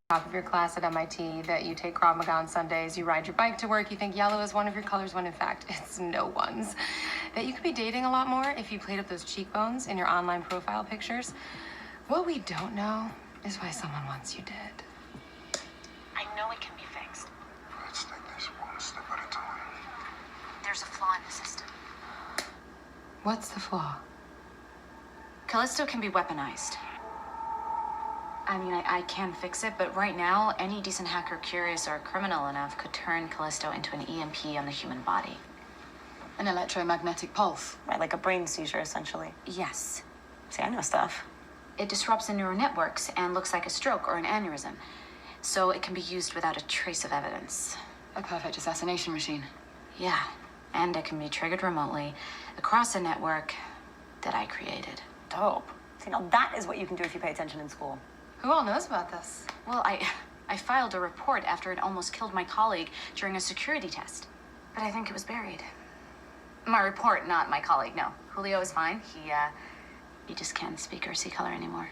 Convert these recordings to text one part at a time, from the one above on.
top of your class at MIT, that you take Krav Maga on Sundays, you ride your bike to work, you think yellow is one of your colors when in fact it's no one's. That you could be dating a lot more if you played up those cheekbones in your online profile pictures. What we don't know is why someone wants you dead. I know it can be fixed. Let's take this one step at a time. There's a flaw in the system. What's the flaw? Callisto can be weaponized. I mean, I can fix it, but right now, any decent hacker curious or criminal enough could turn Callisto into an EMP on the human body. An electromagnetic pulse. Right, like a brain seizure, essentially. Yes. See, I know stuff. It disrupts the neural networks and looks like a stroke or an aneurysm. So it can be used without a trace of evidence. A perfect assassination machine. Yeah, and it can be triggered remotely across a network that I created. Dope. See, now that is what you can do if you pay attention in school. Who all knows about this? Well, I filed a report after it almost killed my colleague during a security test. But I think it was buried. My report, not my colleague, no. Julio is fine. He just can't speak or see color anymore.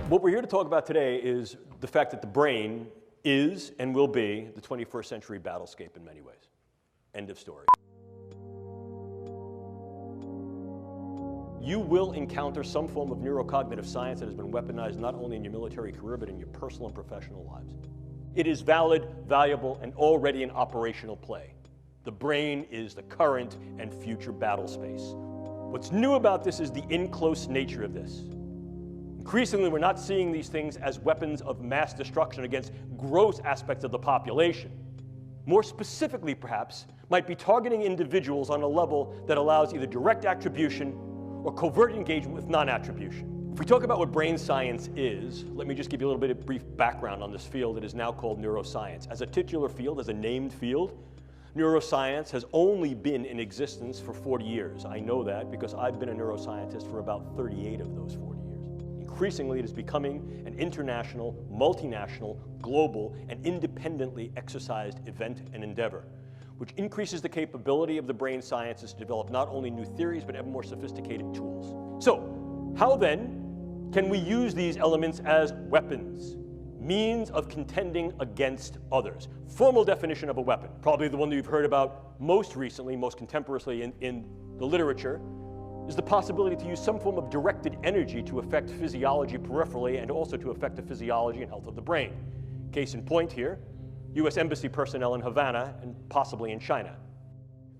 What we're here to talk about today is the fact that the brain is and will be the 21st century battlescape in many ways. End of story. You will encounter some form of neurocognitive science that has been weaponized not only in your military career, but in your personal and professional lives. It is valid, valuable, and already in operational play. The brain is the current and future battle space. What's new about this is the in-close nature of this. Increasingly, we're not seeing these things as weapons of mass destruction against gross aspects of the population. More specifically, perhaps, might be targeting individuals on a level that allows either direct attribution or covert engagement with non-attribution. If we talk about what brain science is, let me just give you a little bit of brief background on this field that is now called neuroscience. As a titular field, as a named field, neuroscience has only been in existence for 40 years. I know that because I've been a neuroscientist for about 38 of those 40 years. Increasingly, it is becoming an international, multinational, global, and independently exercised event and endeavor, which increases the capability of the brain sciences to develop not only new theories, but ever more sophisticated tools. So, how then can we use these elements as weapons, means of contending against others? Formal definition of a weapon, probably the one that you've heard about most recently, most contemporaneously in the literature, is the possibility to use some form of directed energy to affect physiology peripherally and also to affect the physiology and health of the brain. Case in point here, US Embassy personnel in Havana and possibly in China.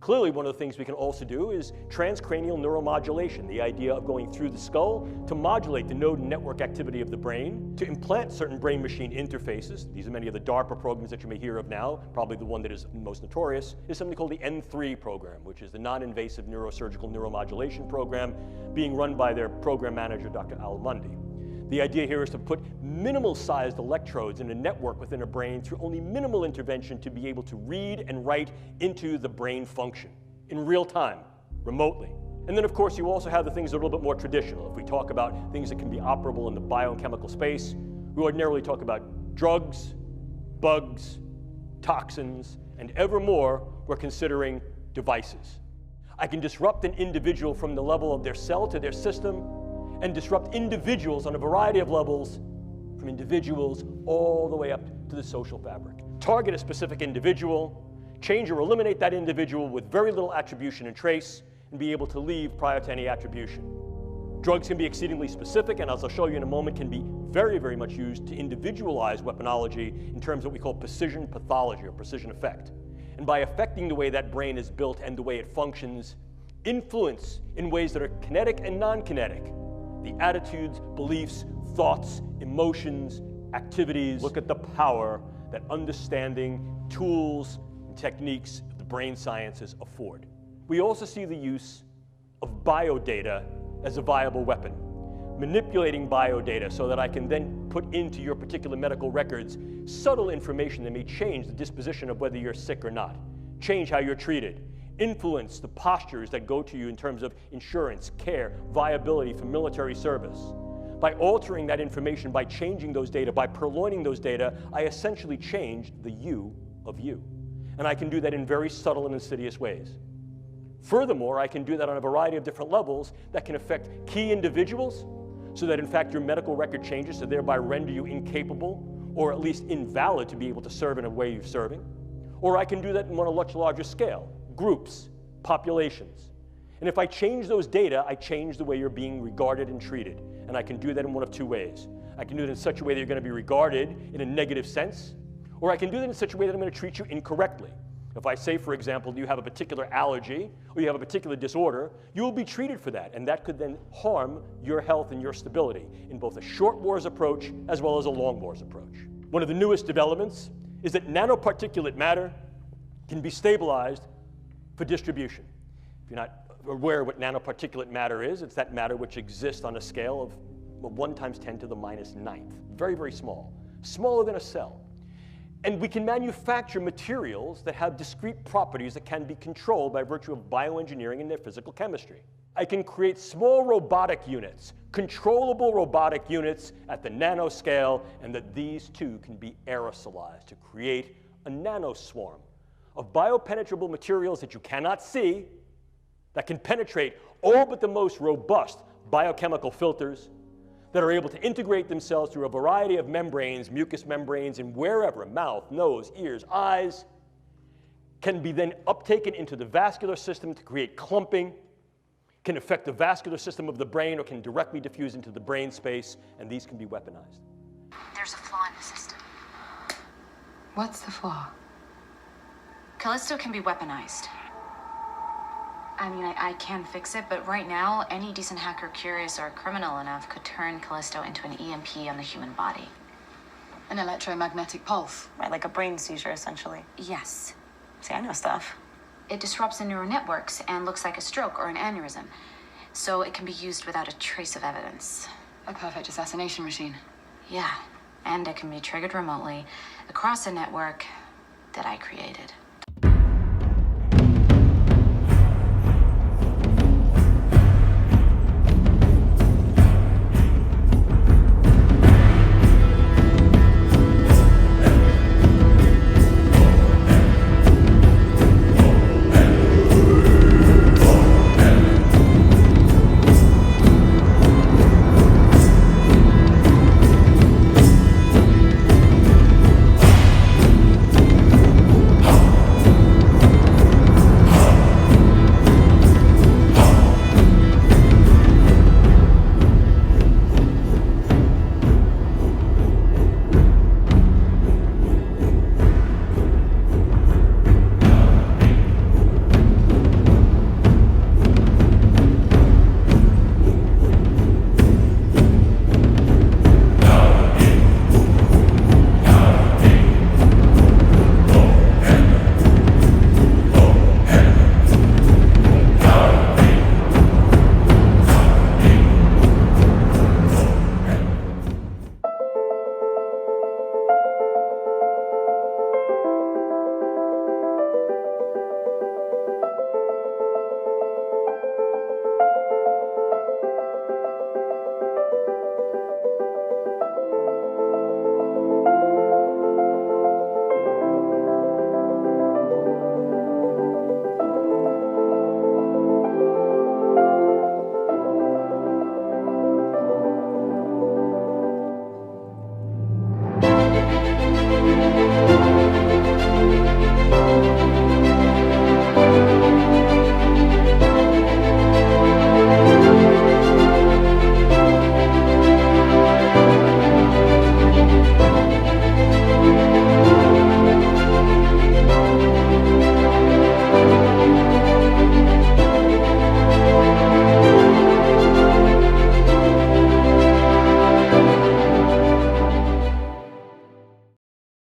Clearly, one of the things we can also do is transcranial neuromodulation, the idea of going through the skull to modulate the node and network activity of the brain, to implant certain brain-machine interfaces. These are many of the DARPA programs that you may hear of now. Probably the one that is most notorious is something called the N3 program, which is the non-invasive neurosurgical neuromodulation program being run by their program manager, Dr. Al Mundi. The idea here is to put minimal-sized electrodes in a network within a brain through only minimal intervention to be able to read and write into the brain function in real time, remotely. And then, of course, you also have the things that are a little bit more traditional. If we talk about things that can be operable in the biochemical space, we ordinarily talk about drugs, bugs, toxins, and ever more, we're considering devices. I can disrupt an individual from the level of their cell to their system, and disrupt individuals on a variety of levels, from individuals all the way up to the social fabric. Target a specific individual, change or eliminate that individual with very little attribution and trace, and be able to leave prior to any attribution. Drugs can be exceedingly specific, and as I'll show you in a moment, can be very, very much used to individualize weaponology in terms of what we call precision pathology or precision effect. And by affecting the way that brain is built and the way it functions, influence in ways that are kinetic and non-kinetic the attitudes, beliefs, thoughts, emotions, activities. Look at the power that understanding tools and techniques of the brain sciences afford. We also see the use of biodata as a viable weapon, manipulating biodata so that I can then put into your particular medical records subtle information that may change the disposition of whether you're sick or not, change how you're treated, influence the postures that go to you in terms of insurance, care, viability for military service. By altering that information, by changing those data, by purloining those data, I essentially changed the you of you. And I can do that in very subtle and insidious ways. Furthermore, I can do that on a variety of different levels that can affect key individuals so that in fact your medical record changes to thereby render you incapable or at least invalid to be able to serve in a way you're serving. Or I can do that on a much larger scale, groups, populations. And if I change those data, I change the way you're being regarded and treated. And I can do that in one of two ways. I can do it in such a way that you're going to be regarded in a negative sense, or I can do that in such a way that I'm going to treat you incorrectly. If I say, for example, you have a particular allergy or you have a particular disorder, you will be treated for that, and that could then harm your health and your stability in both a short wars approach as well as a long wars approach. One of the newest developments is that nanoparticulate matter can be stabilized for distribution. If you're not aware of what nanoparticulate matter is, it's that matter which exists on a scale of 1 × 10⁹ very, very small, smaller than a cell. And we can manufacture materials that have discrete properties that can be controlled by virtue of bioengineering and their physical chemistry. I can create small robotic units, controllable robotic units at the nanoscale, and that these too can be aerosolized to create a nanoswarm of biopenetrable materials that you cannot see, that can penetrate all but the most robust biochemical filters, that are able to integrate themselves through a variety of membranes, mucous membranes, and wherever, mouth, nose, ears, eyes, can be then uptaken into the vascular system to create clumping, can affect the vascular system of the brain, or can directly diffuse into the brain space, and these can be weaponized. There's a flaw in the system. What's the flaw? Callisto can be weaponized. I mean, I can fix it, but right now, any decent hacker curious or criminal enough could turn Callisto into an EMP on the human body. An electromagnetic pulse. Right, like a brain seizure, essentially. Yes. See, I know stuff. It disrupts the neural networks and looks like a stroke or an aneurysm, so it can be used without a trace of evidence. A perfect assassination machine. Yeah, and it can be triggered remotely across a network that I created.